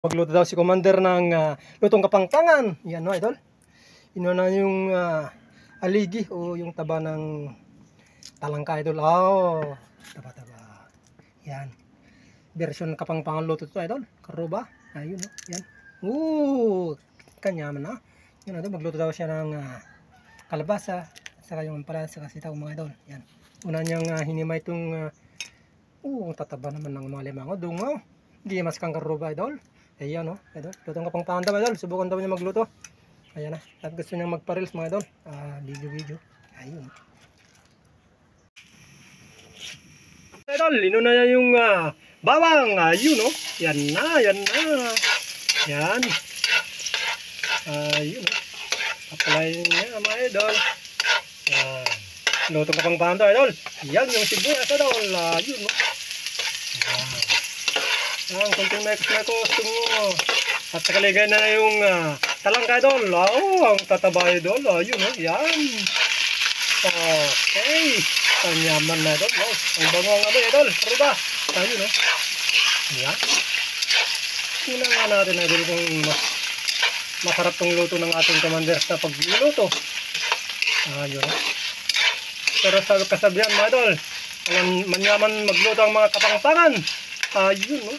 Magluto daw si Commander ng lutong kapangpangan. Yan no, idol. Inuna yung aligi o yung taba ng talangka, idol. Oh, taba-taba. Yan. Version kapangpangan luto to, idol. Karuba. Ayun no. Yan. Kanyaman na. Yan idol, magluto daw siya ng kalabasa, saka yung ampalaya, saka sitaw mga idol. Yan. Una niyang hinimay itong tataba naman ng mga limango. Dungo. Hindi mas kang karuba, idol. Ayan o, idol. Lutong kapangpangan daw, idol. Subukan daw niya magluto. Ayan na. At gusto niyang magpa-reels mga idol. Video. Ayun. Idol, inuna niya yung bawang. Ayun o. Yan na. Yan. Ayun o. Apply niya mga idol. Yan. Lutong kapangpangan daw, idol. Yan yung sibuyas, idol. Ayun o. Yan, konting mekos tungo. At nakaligay na yung talangka, idol. Ang tataba, idol. Ayun, yan. Okay. Kanyaman na, idol. Ang bango ang amoy, idol. Pero ba? Ayun, yan. Tingnan nga natin, idol, kung masarap tong luto ng ating commander sa pagluluto. Ayun. Pero sa kasabihan, mga idol, manyaman magluto ang mga kapangpangan. Ayun,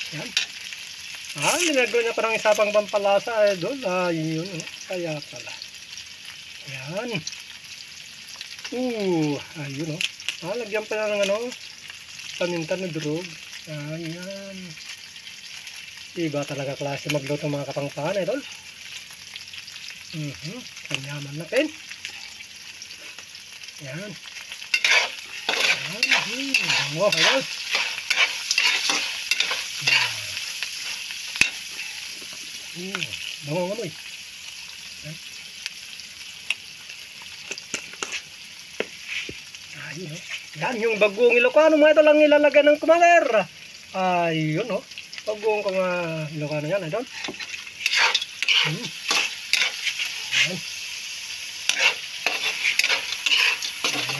yan. Linagawa niya parang isa pang pampalasa, idol. Ayun, kaya pala. Yan. Ayun, lagyan pa na ng paminta na durog. Ayan. Iba talaga klase magluto ng mga kapangpangan, idol. Kanyaman natin. Yan. Bango, idol. Bango nga mo eh. Ayun Yan yung bagong Ilocano mga idol ang ilalagay ng commander. Ayun bagong Ilocano yan idol. Yan.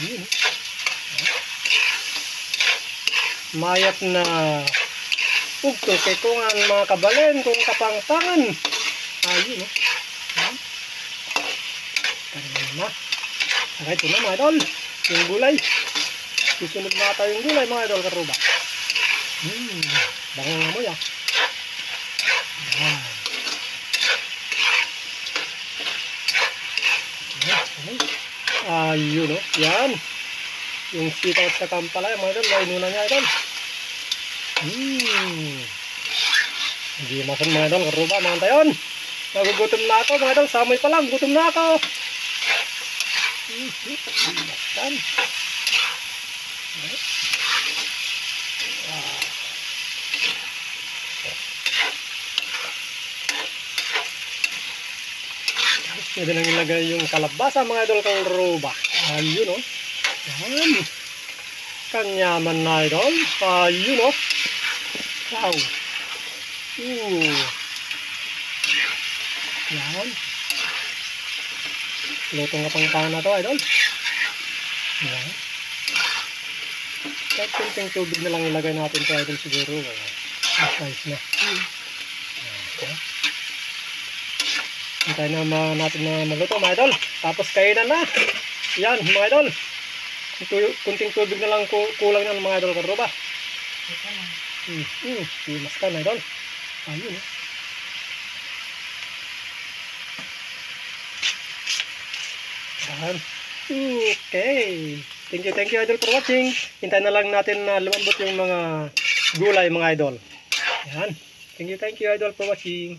Ayun mayat na ugto kay kung ang mga kabalen kung kapangpangan. Ayun na. Okay, ito na mga idol. Yung gulay. Susunod na tayo yung gulay mga idol karuba. Bango nga mo yan. Ayun yan. Yung sitaw sa kampalaya mga idol. Inuna niya idol. Hindi masan mga idol karuba mga tayon. Nagugutom na ako mga idol. Samoy pa lang. Gutom na ako. Masan. Pwede lang ilagay yung kalabasa mga idol karuba. Ayun yan. Kanyaman na idol. Ayun wow. Yan. Lutong kapangpangan na to idol. Yan. Kahit kunting tubig na lang ilagay natin to idol siguro. Nice na. Hintayin na natin na maluto mga idol. Tapos kainan na. Yan mga idol. Kunting tubig na lang kulang na mga idol karuba. Mas ka na idol. Ayun Okay. Thank you idol for watching. Hintayin na lang natin na lumambot yung mga gulay mga idol. Yan. Thank you idol for watching.